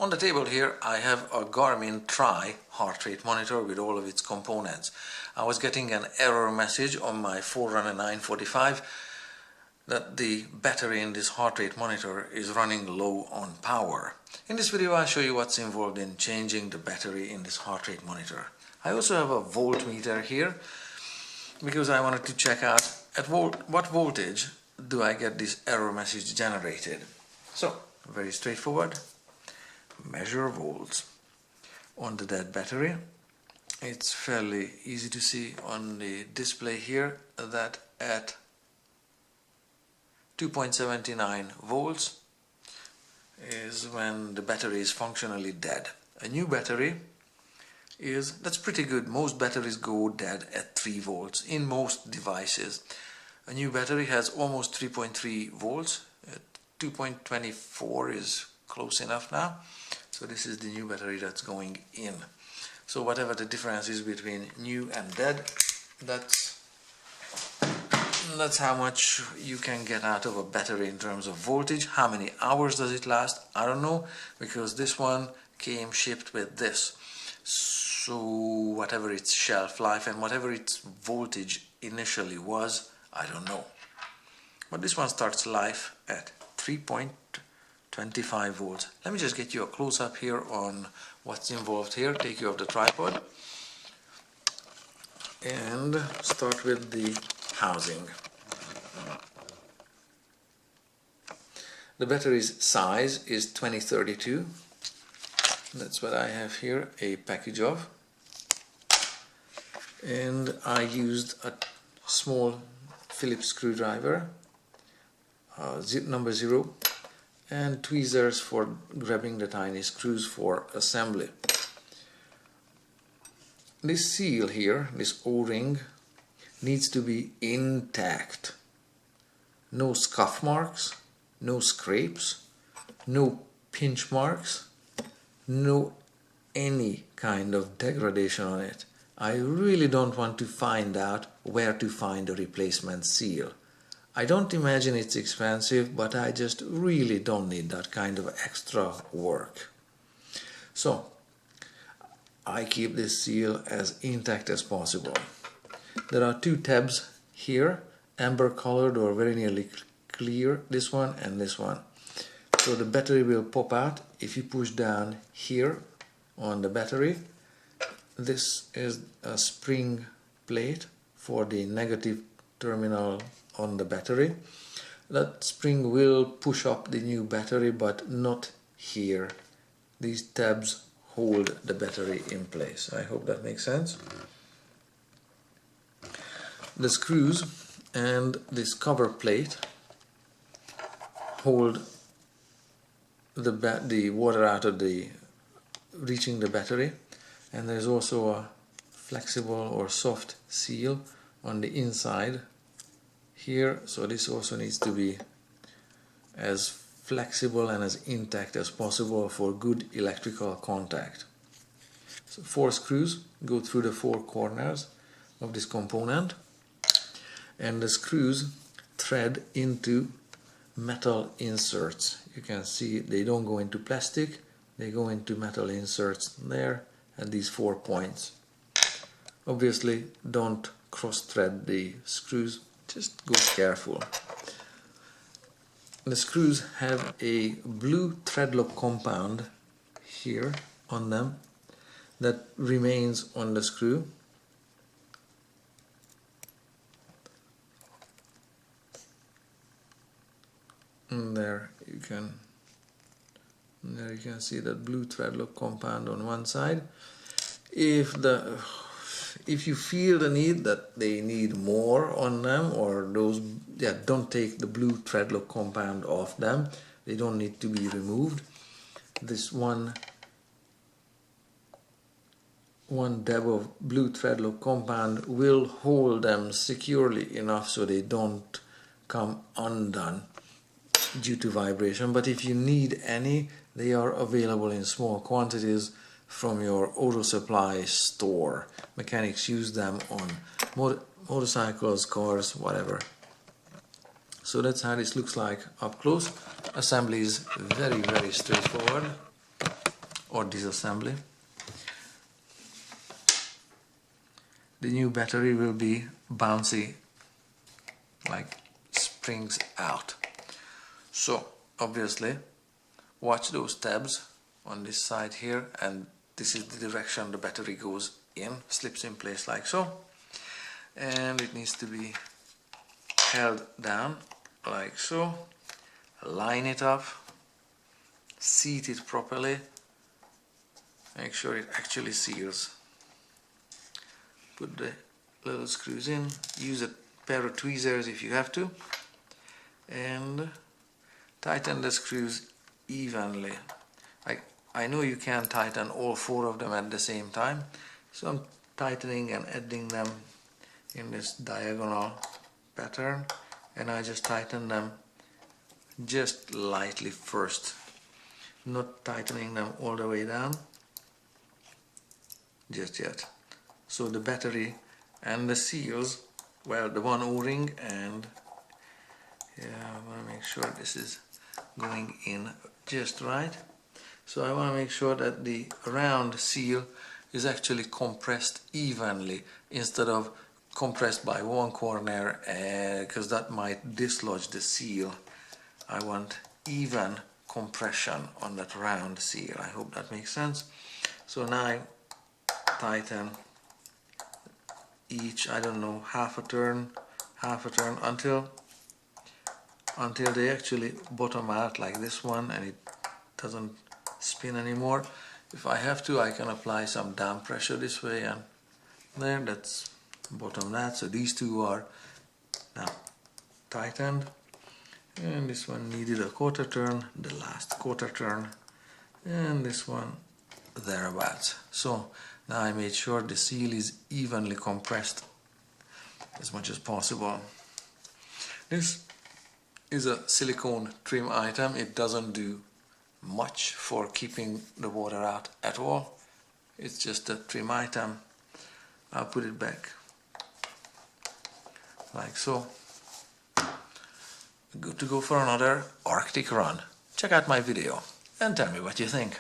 On the table here I have a Garmin HRM-Tri heart rate monitor with all of its components. I was getting an error message on my Forerunner 945 that the battery in this heart rate monitor is running low on power. In this video I'll show you what's involved in changing the battery in this heart rate monitor. I also have a voltmeter here because I wanted to check out at what voltage do I get this error message generated. So, very straightforward. Measure volts on the dead battery. It's fairly easy to see on the display here that at 2.79 volts is when the battery is functionally dead. A new battery that's pretty good. Most batteries go dead at 3 volts in most devices. A new battery has almost 3.3 volts. 2.24 is close enough now. So this is the new battery that's going in. So whatever the difference is between new and dead, that's how much you can get out of a battery in terms of voltage. How many hours does it last? I don't know, because this one came shipped with this. So whatever its shelf life and whatever its voltage initially was, I don't know. But this one starts life at 3.25 volts. Let me just get you a close-up here on what's involved here. Take you off the tripod and start with the housing. The battery's size is 2032. That's what I have here, a package of. And I used a small Phillips screwdriver, number 0, and tweezers for grabbing the tiny screws for assembly. This seal here, this O-ring, needs to be intact. No scuff marks, no scrapes, no pinch marks, no any kind of degradation on it. I really don't want to find out where to find a replacement seal. I don't imagine it's expensive, but I just really don't need that kind of extra work. So, I keep this seal as intact as possible. There are 2 tabs here, amber colored or very nearly clear, this one and this one. So the battery will pop out if you push down here on the battery. This is a spring plate for the negative terminal on the battery. That spring will push up the new battery, but not here. These tabs hold the battery in place. I hope that makes sense. The screws and this cover plate hold the water out of reaching the battery, and there's also a flexible or soft seal on the inside here, so this also needs to be as flexible and as intact as possible for good electrical contact. So 4 screws go through the 4 corners of this component, and the screws thread into metal inserts. You can see they don't go into plastic, they go into metal inserts there at these 4 points. Obviously don't cross thread the screws, just go careful. The screws have a blue thread lock compound here on them that remains on the screw. And there you can see that blue thread lock compound on one side. If you feel the need that they need more on them, or those, don't take the blue thread lock compound off them. They don't need to be removed. This one dab of blue thread lock compound will hold them securely enough so they don't come undone due to vibration. But if you need any, they are available in small quantities from your auto supply store. Mechanics use them on motorcycles, cars, whatever. So that's how this looks like up close. Assembly is very, very straightforward. or disassembly. The new battery will be bouncy, like springs out. So obviously watch those tabs on this side here, and this is the direction the battery goes in, slips in place like so, and it needs to be held down like so. Line it up, seat it properly, make sure it actually seals. Put the little screws in, use a pair of tweezers if you have to, and tighten the screws evenly. I know you can't tighten all 4 of them at the same time, so I'm tightening and adding them in this diagonal pattern, and I just tighten them just lightly first, not tightening them all the way down just yet. So the battery and the seals, well, the one O-ring, and yeah, I want to make sure this is going in just right. So I want to make sure that the round seal is actually compressed evenly instead of compressed by one corner, because that might dislodge the seal. I want even compression on that round seal. I hope that makes sense. So now I tighten each, I don't know, half a turn until they actually bottom out like this one and it doesn't spin anymore. If I have to, I can apply some down pressure this way and there. That's bottom that. So these two are now tightened, and this one needed a quarter turn, the last quarter turn, and this one thereabouts. So now I made sure the seal is evenly compressed as much as possible. This is a silicone trim item. It doesn't do much for keeping the water out at all. It's just a trim item. I'll put it back like so. Good to go for another Arctic run. Check out my video and tell me what you think.